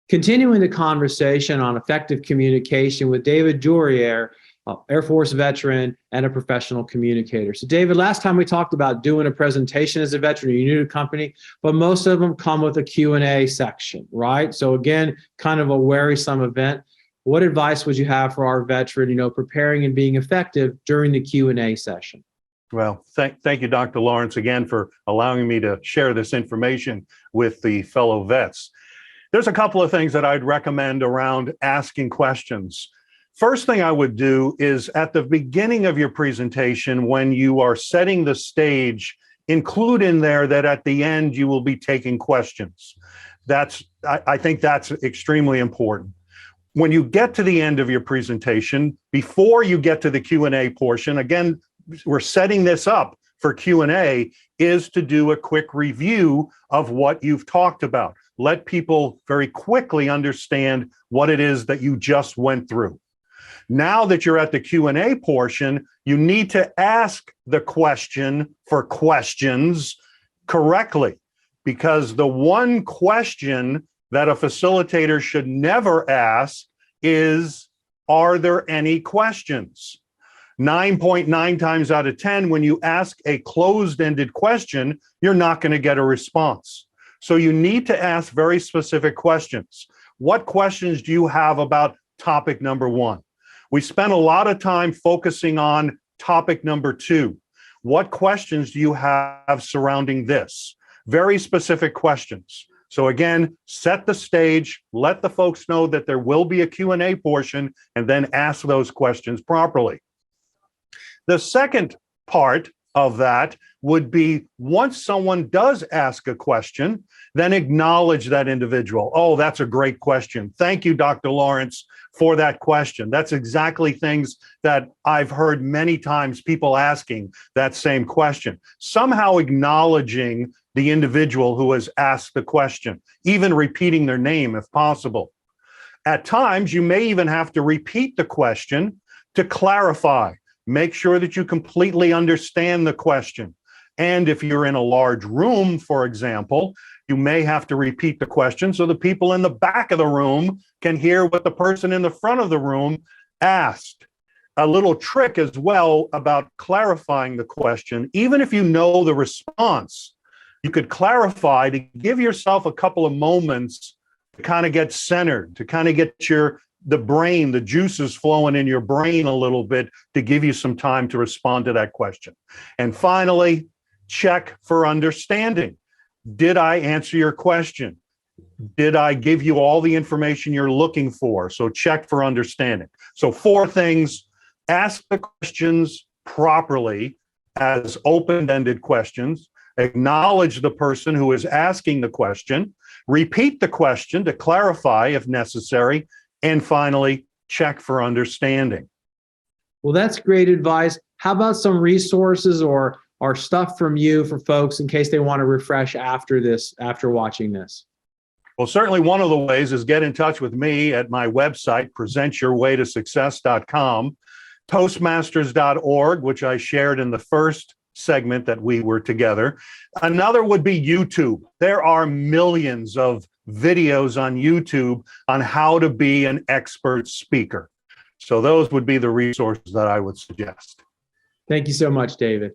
Continuing the conversation on effective communication with David Doerrier, Air Force veteran and a professional communicator. So David, last time we talked about doing a presentation as a veteran, you're new to the company, but most of them come with a Q&A section, right? So again, kind of a wearisome event. What advice would you have for our veteran, preparing and being effective during the Q&A session? Well, thank you, Dr. Lawrence, again, for allowing me to share this information with the fellow vets. There's a couple of things that I'd recommend around asking questions. First thing I would do is at the beginning of your presentation, when you are setting the stage, include in there that at the end you will be taking questions. I think that's extremely important. When you get to the end of your presentation, before you get to the Q&A portion, again, we're setting this up for Q&A, is to do a quick review of what you've talked about. Let people very quickly understand what it is that you just went through. Now that you're at the Q&A portion, you need to ask the question for questions correctly, because the one question that a facilitator should never ask is, are there any questions? 9.9 times out of 10, when you ask a closed-ended question, you're not going to get a response. So you need to ask very specific questions. What questions do you have about topic number one? We spent a lot of time focusing on topic number two. What questions do you have surrounding this? Very specific questions. So again, set the stage, let the folks know that there will be a Q&A portion, and then ask those questions properly. The second part of that would be, once someone does ask a question, then acknowledge that individual. Oh, that's a great question. Thank you, Dr. Lawrence, for that question. That's exactly things that I've heard many times, people asking that same question. Somehow acknowledging the individual who has asked the question, even repeating their name if possible. At times, you may even have to repeat the question to clarify. Make sure that you completely understand the question. And if you're in a large room, for example, you may have to repeat the question so the people in the back of the room can hear what the person in the front of the room asked. A little trick as well about clarifying the question, even if you know the response, you could clarify to give yourself a couple of moments to kind of get centered, to kind of get the brain, the juices flowing in your brain a little bit to give you some time to respond to that question. And finally, check for understanding. Did I answer your question? Did I give you all the information you're looking for? So check for understanding. So 4 things: ask the questions properly as open-ended questions, acknowledge the person who is asking the question, repeat the question to clarify if necessary, and finally, check for understanding. Well, that's great advice. How about some resources or stuff from you for folks in case they want to refresh after watching this? Well, certainly one of the ways is get in touch with me at my website, presentyourwaytosuccess.com, toastmasters.org, which I shared in the first segment that we were together. Another would be YouTube. There are millions of videos on YouTube on how to be an expert speaker. So those would be the resources that I would suggest. Thank you so much, David.